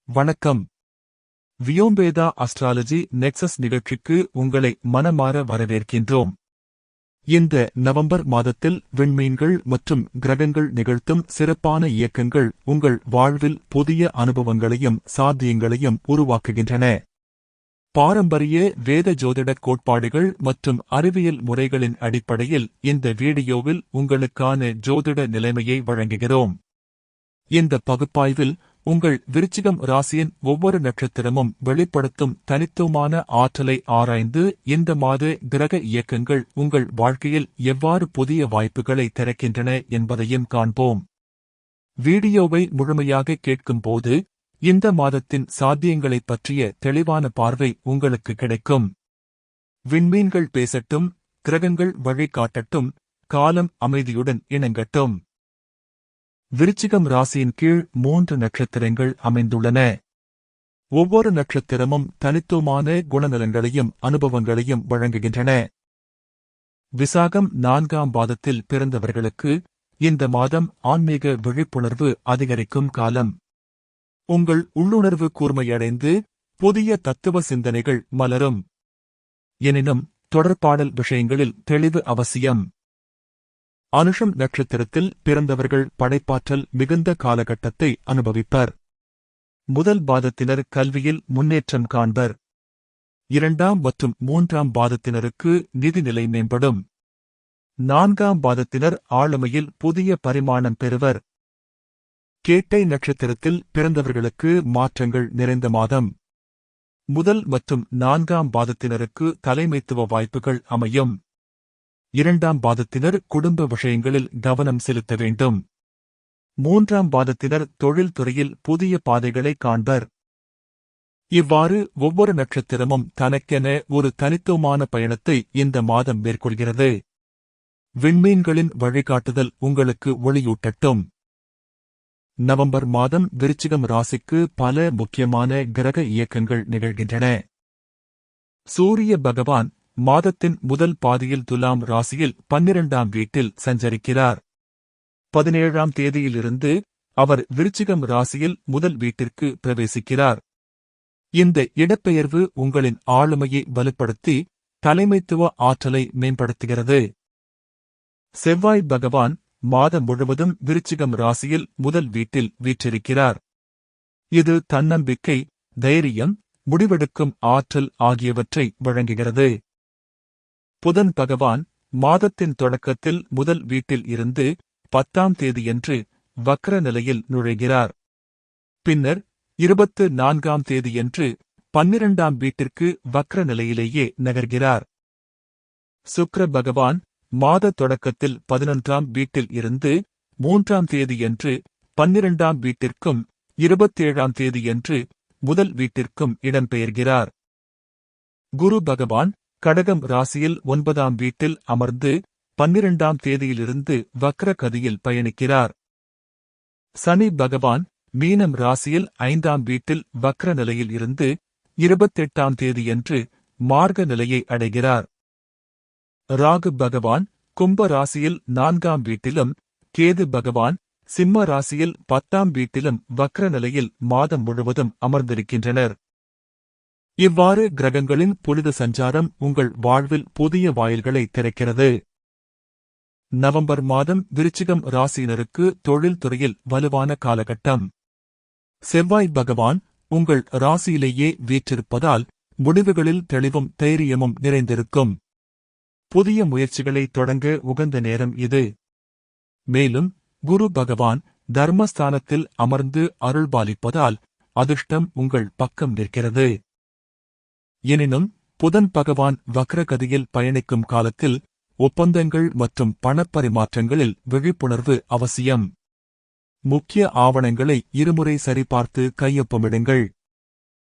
வணக்கம். வியோம்பேதா astrology nexus நிகழ்ச்சிக்கு உங்களை மனமார வரவேற்கின்றோம். இந்த நவம்பர் மாதத்தில் விண்மீன்கள் மற்றும் கிரகங்கள் நிகழ்த்தும் சிறப்பான இயக்கங்கள் உங்கள் வாழ்வில் புதிய அனுபவங்களையும் சாத்தியங்களையும் உருவாக்குகின்றன. பாரம்பரிய வேத ஜோதிட கோட்பாடுகள் மற்றும் அறிவியல் முறைகளின் அடிப்படையில் இந்த வீடியோவில் உங்களுக்கான ஜோதிட நிலைமையை வழங்குகிறோம். இந்த பகுப்பாய்வில் உங்கள் விருச்சிகம் ராசியின் ஒவ்வொரு நட்சத்திரமும் வெளிப்படுத்தும் தனித்துவமான ஆற்றலை ஆராய்ந்து இந்த மாத கிரக இயக்கங்கள் உங்கள் வாழ்க்கையில் எவ்வாறு புதிய வாய்ப்புகளை திறக்கின்றன என்பதையும் காண்போம். வீடியோவை முழுமையாக கேட்கும்போது இந்த மாதத்தின் சாத்தியங்களைப் பற்றிய தெளிவான பார்வை உங்களுக்கு கிடைக்கும். விண்மீன்கள் பேசட்டும், கிரகங்கள் வழிகாட்டட்டும், காலம் அமைதியுடன் இணங்கட்டும். விருச்சிகம் ராசியின் கீழ் 3 நட்சத்திரங்கள் அமைந்துள்ளன. ஒவ்வொரு நட்சத்திரமும் தனித்துவமான குணநலன்களையும் அனுபவங்களையும் வழங்குகின்றன. விசாகம் 4ஆம் பாதத்தில் பிறந்தவர்களுக்கு இந்த மாதம் ஆன்மீக விழிப்புணர்வு அதிகரிக்கும் காலம். உங்கள் உள்ளுணர்வு கூர்மையடைந்து புதிய தத்துவ சிந்தனைகள் மலரும். எனினும் தொடர்பாடல் விஷயங்களில் தெளிவு அவசியம். அனுஷம் நட்சத்திரத்தில் பிறந்தவர்கள் படைப்பாற்றல் மிகுந்த காலகட்டத்தை அனுபவிப்பர். முதல் பாதத்தினர் கல்வியில் முன்னேற்றம் காண்பர். 2ஆம் மற்றும் 3ஆம் பாதத்தினருக்கு நிதிநிலை மேம்படும். 4ஆம் பாதத்தினர் ஆளுமையில் புதிய பரிமாணம் பெறுவர். கேட்டை நட்சத்திரத்தில் பிறந்தவர்களுக்கு மாற்றங்கள் நிறைந்த மாதம். முதல் மற்றும் 4ஆம் பாதத்தினருக்கு தலைமைத்துவ வாய்ப்புகள் அமையும். 2ஆம் பாதத்தினர் குடும்ப விஷயங்களில் கவனம் செலுத்த வேண்டும். 3ஆம் பாதத்தினர் தொழில் துறையில் புதிய பாதைகளை காண்பர். இவ்வாறு ஒவ்வொரு நட்சத்திரமும் தனக்கென ஒரு தனித்துவமான பயணத்தை இந்த மாதம் மேற்கொள்கிறது. விண்மீன்களின் வழிகாட்டுதல் உங்களுக்கு ஒளியூட்டட்டும். நவம்பர் மாதம் விருச்சிகம் ராசிக்கு பல முக்கியமான கிரக இயக்கங்கள் நிகழ்கின்றன. சூரிய பகவான் மாதத்தின் முதல் பாதியில் துலாம் ராசியில் 12ஆம் வீட்டில் சஞ்சரிக்கிறார். 17ஆம் தேதியிலிருந்து அவர் விருச்சிகம் ராசியில் முதல் வீட்டிற்கு பிரவேசிக்கிறார். இந்த இடப்பெயர்வு உங்களின் ஆளுமையை வலுப்படுத்தி தலைமைத்துவ ஆற்றலை மேம்படுத்துகிறது. செவ்வாய் பகவான் மாதம் முழுவதும் விருச்சிகம் ராசியில் முதல் வீட்டில் வீற்றிருக்கிறார். இது தன்னம்பிக்கை, தைரியம், முடிவெடுக்கும் ஆற்றல் ஆகியவற்றை வழங்குகிறது. புதன் பகவான் மாதத்தின் தொடக்கத்தில் முதல் வீட்டில் இருந்து 10ஆம் தேதியன்று வக்ர நிலையில் நுழைகிறார். பின்னர் 24ஆம் தேதியன்று 12ஆம் வீட்டிற்கு வக்ர நிலையிலேயே நகர்கிறார். சுக்கிர பகவான் மாத தொடக்கத்தில் 11ஆம் வீட்டில் இருந்து 3ஆம் தேதியன்று 12ஆம் வீட்டிற்கும் 27ஆம் தேதியன்று முதல் வீட்டிற்கும் இடம்பெயர்கிறார். குரு பகவான் கடகம் ராசியில் 9ஆம் வீட்டில் அமர்ந்து 12ஆம் தேதியிலிருந்து வக்ர கதியில் பயணிக்கிறார். சனி பகவான் மீனம் ராசியில் 5ஆம் வீட்டில் வக்ர நிலையில் இருந்து 28ஆம் தேதியன்று மார்க்க நிலையை அடைகிறார். ராகு பகவான் கும்ப ராசியில் 4ஆம் வீட்டிலும், கேது பகவான் சிம்ம ராசியில் 10ஆம் வீட்டிலும் வக்ர நிலையில் மாதம் முழுவதும் அமர்ந்திருக்கின்றனர். இவ்வாறு கிரகங்களின் புனித சஞ்சாரம் உங்கள் வாழ்வில் புதிய வாயில்களை திறக்கிறது. நவம்பர் மாதம் விருச்சிகம் ராசியினருக்கு தொழில் துறையில் வலுவான காலகட்டம். செவ்வாய் பகவான் உங்கள் ராசியிலேயே வீற்றிருப்பதால் முடிவுகளில் தெளிவும் தைரியமும் நிறைந்திருக்கும். புதிய முயற்சிகளை தொடங்க உகந்த நேரம் இது. மேலும் குரு பகவான் தர்மஸ்தானத்தில் அமர்ந்து அருள்பாலிப்பதால் அதிர்ஷ்டம் உங்கள் பக்கம் நிற்கிறது. எனினும் புதன் பகவான் வக்ரகதியில் பயணிக்கும் காலத்தில் ஒப்பந்தங்கள் மற்றும் பணப்பரிமாற்றங்களில் விழிப்புணர்வு அவசியம். முக்கிய ஆவணங்களை இருமுறை சரிபார்த்து கையொப்பமிடுங்கள்.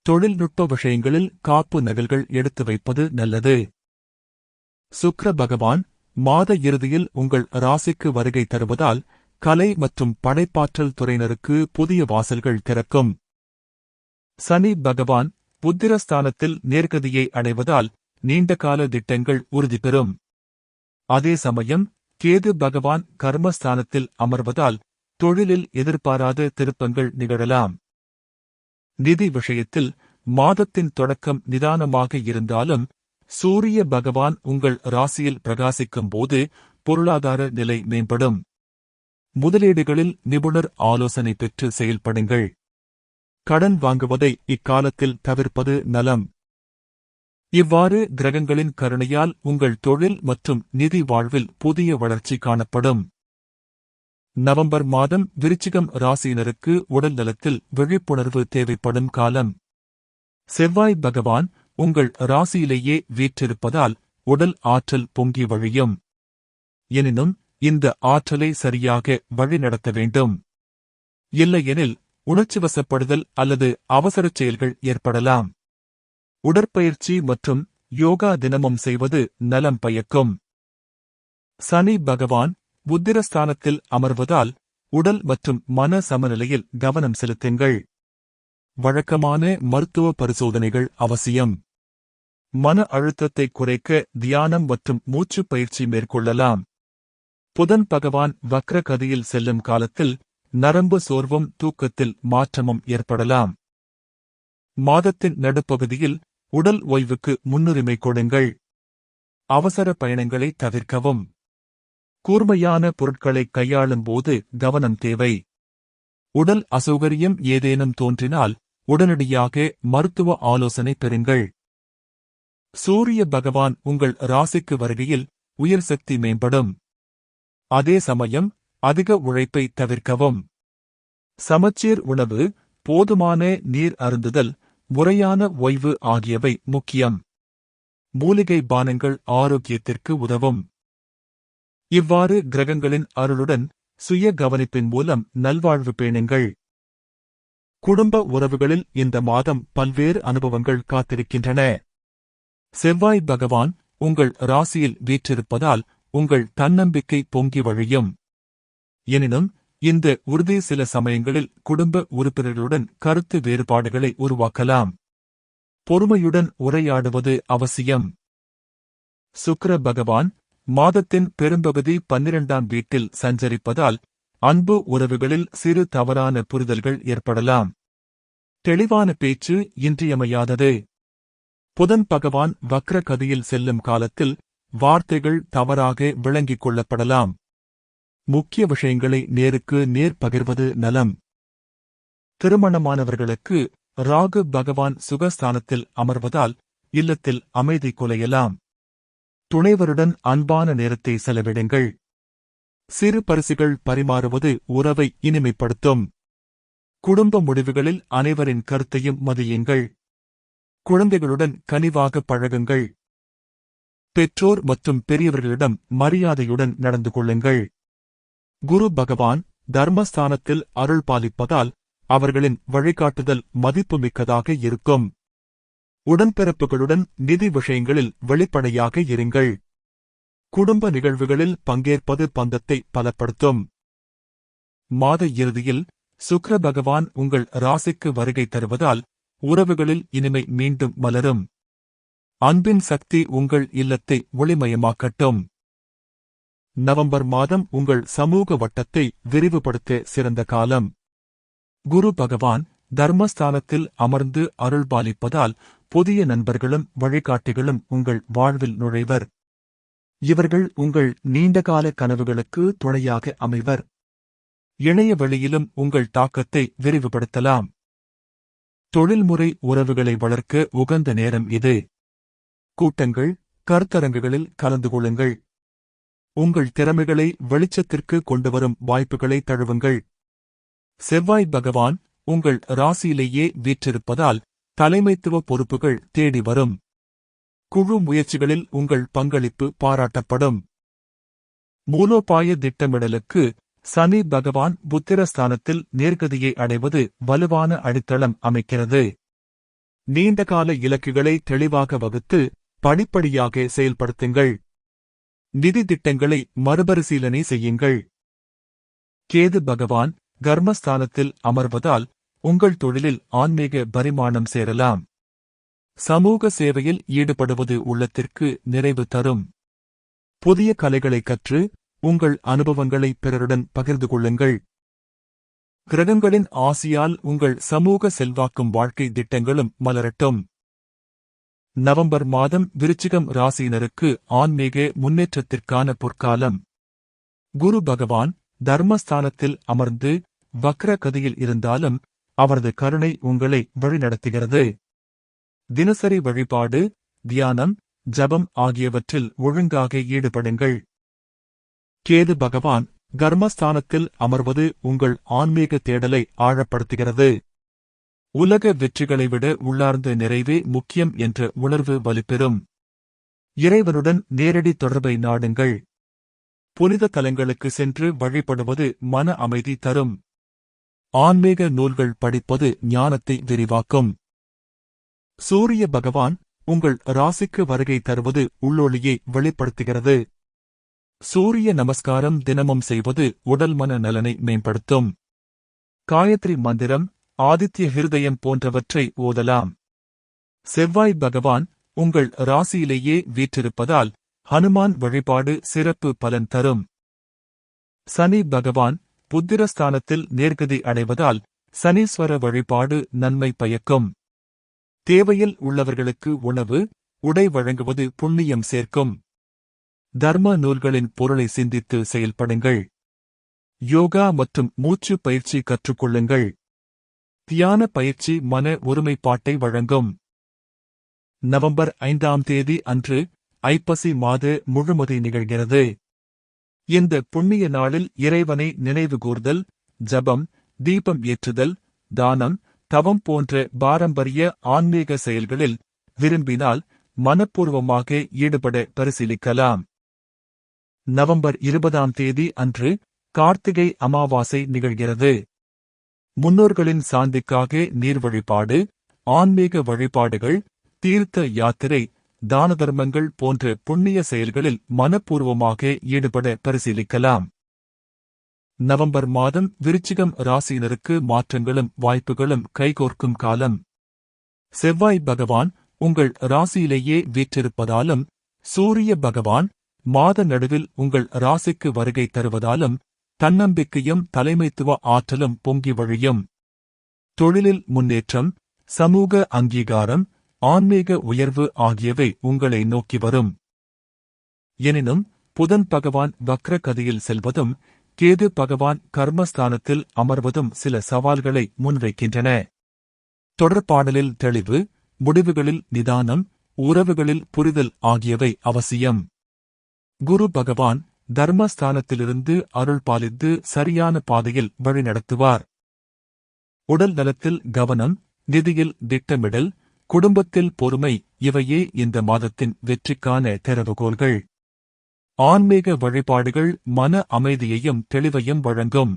தொழில்நுட்ப விஷயங்களில் காப்பு நகல்கள் எடுத்து வைப்பது நல்லது. சுக்கிர பகவான் மாத இறுதியில் உங்கள் ராசிக்கு வருகை தருவதால் கலை மற்றும் படைப்பாற்றல் துறையினருக்கு புதிய வாசல்கள் திறக்கும். சனி பகவான் புத்திரஸ்தானத்தில் நேர்கதியை அடைவதால் நீண்டகால திட்டங்கள் உறுதி பெறும். அதே சமயம் கேது பகவான் கர்மஸ்தானத்தில் அமர்வதால் தொழிலில் எதிர்பாராத திருப்பங்கள் நிகழலாம். நிதி விஷயத்தில் மாதத்தின் தொடக்கம் நிதானமாக இருந்தாலும் சூரிய பகவான் உங்கள் ராசியில் பிரகாசிக்கும் போது பொருளாதார நிலை மேம்படும். முதலீடுகளில் நிபுணர் ஆலோசனை பெற்று செயல்படுங்கள். கடன் வாங்குவதை இக்காலத்தில் தவிர்ப்பது நலம். இவ்வாறு கிரகங்களின் கருணையால் உங்கள் தொழில் மற்றும் நிதி வாழ்வில் புதிய வளர்ச்சி காணப்படும். நவம்பர் மாதம் விருச்சிகம் ராசியினருக்கு உடல் நலத்தில் விழிப்புணர்வு தேவைப்படும் காலம். செவ்வாய் பகவான் உங்கள் ராசியிலேயே வீற்றிருப்பதால் உடல் ஆற்றல் பொங்கி வழியும். எனினும் இந்த ஆற்றலை சரியாக வழிநடத்த வேண்டும். இல்லையெனில் உணர்ச்சிவசப்படுதல் அல்லது அவசரச் செயல்கள் ஏற்படலாம். உடற்பயிற்சி மற்றும் யோகா தினமும் செய்வது நலம் பயக்கும். சனி பகவான் புத்திரஸ்தானத்தில் அமர்வதால் உடல் மற்றும் மன சமநிலையில் கவனம் செலுத்துங்கள். வழக்கமான மருத்துவ பரிசோதனைகள் அவசியம். மன அழுத்தத்தை குறைக்க தியானம் மற்றும் மூச்சுப் பயிற்சி மேற்கொள்ளலாம். புதன் பகவான் வக்ர கதியில் செல்லும் காலத்தில் நரம்பு சோர்வும் தூக்கத்தில் மாற்றமும் ஏற்படலாம். மாதத்தின் நடுப்பகுதியில் உடல் ஓய்வுக்கு முன்னுரிமை கொடுங்கள். அவசர பயணங்களை தவிர்க்கவும். கூர்மையான பொருட்களை கையாளும் போது கவனம் தேவை. உடல் அசௌகரியம் ஏதேனும் தோன்றினால் உடனடியாக மருத்துவ ஆலோசனை பெறுங்கள். சூரிய பகவான் உங்கள் ராசிக்கு வருகையில் உயிர் சக்தி மேம்படும். அதே சமயம் அதிக உழைப்பை தவிர்க்கவும். சமச்சீர் உணவு, போதுமான நீர் அருந்துதல், முறையான ஓய்வு ஆகியவை முக்கியம். மூலிகை பானங்கள் ஆரோக்கியத்திற்கு உதவும். இவ்வாறு கிரகங்களின் அருளுடன் சுய கவனிப்பின் மூலம் நல்வாழ்வு பேணுங்கள். குடும்ப உறவுகளில் இந்த மாதம் பல்வேறு அனுபவங்கள் காத்திருக்கின்றன. செவ்வாய் பகவான் உங்கள் ராசியில் வீற்றிருப்பதால் உங்கள் தன்னம்பிக்கை பொங்கி வழியும். எனினும் இந்த உறுதி சில சமயங்களில் குடும்ப உறுப்பினர்களுடன் கருத்து வேறுபாடுகளை உருவாக்கலாம். பொறுமையுடன் உரையாடுவது அவசியம். சுக்கிர பகவான் மாதத்தின் பெரும்பகுதி 12ஆம் வீட்டில் சஞ்சரிப்பதால் அன்பு உறவுகளில் சிறு தவறான புரிதல்கள் ஏற்படலாம். தெளிவான பேச்சு இன்றியமையாதது. புதன் பகவான் வக்ர கதியில் செல்லும் காலத்தில் வார்த்தைகள் தவறாக விளங்கிக் கொள்ளப்படலாம். முக்கிய விஷயங்களை நேருக்கு நேர் பகிர்வது நலம். திருமணமானவர்களுக்கு ராகு பகவான் சுகஸ்தானத்தில் அமர்வதால் இல்லத்தில் அமைதி குலையலாம். துணைவருடன் அன்பான நேரத்தை செலவிடுங்கள். சிறு பரிசுகள் பரிமாறுவது உறவை இனிமைப்படுத்தும். குடும்ப முடிவுகளில் அனைவரின் கருத்தையும் மதியுங்கள். குழந்தைகளுடன் கனிவாக பழகுங்கள். பெற்றோர் மற்றும் பெரியவர்களிடம் மரியாதையுடன் நடந்து கொள்ளுங்கள். குரு பகவான் தர்மஸ்தானத்தில் அருள் பாலிப்பதால் அவர்களின் வழிகாட்டுதல் மதிப்புமிக்கதாக இருக்கும். உடன்பிறப்புகளுடன் நிதி விஷயங்களில் வெளிப்படையாக இருங்கள். குடும்ப நிகழ்வுகளில் பங்கேற்பது பந்தத்தை பலப்படுத்தும். மாத இறுதியில் சுக்கிர பகவான் உங்கள் ராசிக்கு வருகை தருவதால் உறவுகளில் இனிமை மீண்டும் மலரும். அன்பின் சக்தி உங்கள் இல்லத்தை ஒளிமயமாக்கட்டும். நவம்பர் மாதம் உங்கள் சமூக வட்டத்தை விரிவுபடுத்த சிறந்த காலம். குரு பகவான் தர்மஸ்தானத்தில் அமர்ந்து அருள்பாலிப்பதால் புதிய நண்பர்களும் வழிகாட்டிகளும் உங்கள் வாழ்வில் நுழைவர். இவர்கள் உங்கள் நீண்டகால கனவுகளுக்கு துணையாக அமைவர். இணைய வெளியிலும் உங்கள் தாக்கத்தை விரிவுபடுத்தலாம். தொழில்முறை உறவுகளை வளர்க்க உகந்த நேரம் இது. கூட்டங்கள், கருத்தரங்குகளில் கலந்து கொள்ளுங்கள். உங்கள் திறமைகளை வெளிச்சத்திற்கு கொண்டுவரும் வாய்ப்புகளை தழுவுங்கள். செவ்வாய் பகவான் உங்கள் ராசியிலேயே வீற்றிருப்பதால் தலைமைத்துவ பொறுப்புகள் தேடி வரும். குழு முயற்சிகளில் உங்கள் பங்களிப்பு பாராட்டப்படும். மூலோபாய திட்டமிடலுக்கு சனி பகவான் புத்திரஸ்தானத்தில் நேர்கதியை அடைவது வலுவான அடித்தளம் அமைக்கிறது. நீண்டகால இலக்குகளை தெளிவாக வகுத்து படிப்படியாக செயல்படுத்துங்கள். நிதி திட்டங்களை மறுபரிசீலனை செய்யுங்கள். கேது பகவான் கர்மஸ்தானத்தில் அமர்வதால் உங்கள் தொழிலில் ஆன்மீக பரிமாணம் சேரலாம். சமூக சேவையில் ஈடுபடுவது உள்ளத்திற்கு நிறைவு தரும். புதிய கலைகளை கற்று உங்கள் அனுபவங்களை பிறருடன் பகிர்ந்து கொள்ளுங்கள். கிரகங்களின் ஆசியால் உங்கள் சமூக செல்வாக்கும் வாழ்க்கை திட்டங்களும் மலரட்டும். நவம்பர் மாதம் விருச்சிகம் ராசியினருக்கு ஆன்மீக முன்னேற்றத்திற்கான பொற்காலம். குரு பகவான் தர்மஸ்தானத்தில் அமர்ந்து வக்ர கதியில் இருந்தாலும் அவரது கருணை உங்களை வழிநடத்துகிறது. தினசரி வழிபாடு, தியானம், ஜபம் ஆகியவற்றில் ஒழுங்காக ஈடுபடுங்கள். கேது பகவான் கர்மஸ்தானத்தில் அமர்வது உங்கள் ஆன்மீக தேடலை ஆழப்படுத்துகிறது. உலக வெற்றிகளை விட உள்ளார்ந்த நிறைவே முக்கியம் என்ற உணர்வு வலுப்பெறும். இறைவனுடன் நேரடி தொடர்பை நாடுங்கள். புனித தலங்களுக்கு சென்று வழிபடுவது மன அமைதி தரும். ஆன்மீக நூல்கள் படிப்பது ஞானத்தை விரிவாக்கும். சூரிய பகவான் உங்கள் ராசிக்கு வருகை தருவது உள்ளொளியை வெளிப்படுத்துகிறது. சூரிய நமஸ்காரம் தினமும் செய்வது உடல் மன நலனை மேம்படுத்தும். காயத்ரி மந்திரம், ஆதித்ய ஹிருதயம் போன்றவற்றை ஓதலாம். செவ்வாய் பகவான் உங்கள் ராசியிலேயே வீற்றிருப்பதால் ஹனுமான் வழிபாடு சிறப்பு பலன் தரும். சனி பகவான் புத்திரஸ்தானத்தில் நேர்கதி அடைவதால் சனீஸ்வர வழிபாடு நன்மை பயக்கும். தேவையில் உள்ளவர்களுக்கு உணவு, உடை வழங்குவது புண்ணியம் சேர்க்கும். தர்ம நூல்களின் பொருளை சிந்தித்து செயல்படுங்கள். யோகா மற்றும் மூச்சு பயிற்சி கற்றுக்கொள்ளுங்கள். தியான பயிற்சி மன ஒருமைப்பாட்டை வழங்கும். நவம்பர் 5ஆம் தேதி அன்று ஐப்பசி மாத முழுமதி நிகழ்கிறது. இந்த புண்ணிய நாளில் இறைவனை நினைவுகூர்தல், ஜபம், தீபம் ஏற்றுதல், தானம், தவம் போன்ற பாரம்பரிய ஆன்மீக செயல்களில் விரும்பினால் மனப்பூர்வமாக ஈடுபட பரிசீலிக்கலாம். நவம்பர் 20ஆம் தேதி அன்று கார்த்திகை அமாவாசை நிகழ்கிறது. முன்னோர்களின் சாந்திக்காக நீர் வழிபாடு, ஆன்மீக வழிபாடுகள், தீர்த்த யாத்திரை, தான தர்மங்கள் போன்ற புண்ணிய செயல்களில் மனப்பூர்வமாக ஈடுபட பரிசீலிக்கலாம். நவம்பர் மாதம் விருச்சிகம் ராசியினருக்கு மாற்றங்களும் வாய்ப்புகளும் கைகோர்க்கும் காலம். செவ்வாய் பகவான் உங்கள் ராசியிலேயே வீற்றிருப்பதாலும் சூரிய பகவான் மாத நடுவில் உங்கள் ராசிக்கு வருகை தருவதாலும் தன்னம்பிக்கையும் தலைமைத்துவ ஆற்றலும் பொங்கி வழியும். தொழிலில் முன்னேற்றம், சமூக அங்கீகாரம், ஆன்மீக உயர்வு ஆகியவை உங்களை நோக்கி வரும். எனினும் புதன் பகவான் வக்ர கதியில் செல்வதும் கேது பகவான் கர்மஸ்தானத்தில் அமர்வதும் சில சவால்களை முன்வைக்கின்றன. தொடர்பாடலில் தெளிவு, முடிவுகளில் நிதானம், உறவுகளில் புரிதல் ஆகியவை அவசியம். குரு பகவான் தர்மஸ்தானத்திலிருந்து அருள் பாலித்து சரியான பாதையில் வழிநடத்துவார். உடல் நலத்தில் கவனம், நிதியில் திட்டமிடல், குடும்பத்தில் பொறுமை இவையே இந்த மாதத்தின் வெற்றிக்கான திறவுகோல்கள். ஆன்மீக வழிபாடுகள் மன அமைதியையும் தெளிவையும் வழங்கும்.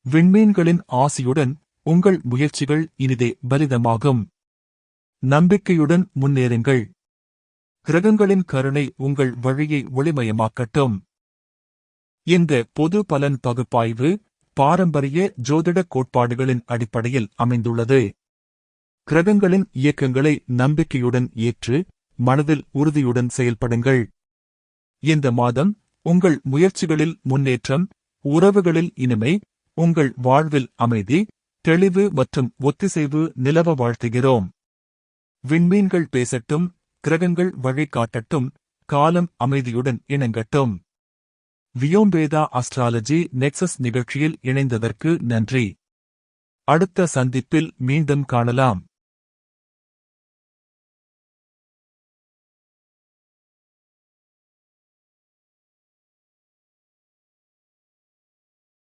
விண்மீன்களின் ஆசியுடன் உங்கள் முயற்சிகள் இனிதே பலிதமாகும். நம்பிக்கையுடன் முன்னேறுங்கள். கிரகங்களின் கருணை உங்கள் வழியை ஒளிமயமாக்கட்டும். இந்த பொது பலன் பகுப்பாய்வு பாரம்பரிய ஜோதிட கோட்பாடுகளின் அடிப்படையில் அமைந்துள்ளது. கிரகங்களின் இயக்கங்களை நம்பிக்கையுடன் ஏற்று மனதில் உறுதியுடன் செயல்படுங்கள். இந்த மாதம் உங்கள் முயற்சிகளில் முன்னேற்றம், உறவுகளில் இனிமை, உங்கள் வாழ்வில் அமைதி, தெளிவு மற்றும் ஒத்திசைவு நிலவ வாழ்த்துகிறோம். விண்மீன்கள் பேசட்டும், கிரகங்கள் வழிகாட்டட்டும், காலம் அமைதியுடன் இணங்கட்டும். வியோம்பேதா அஸ்ட்ராலஜி நெக்சஸ் நிகழ்ச்சியில் இணைந்ததற்கு நன்றி. அடுத்த சந்திப்பில் மீண்டும் காணலாம்.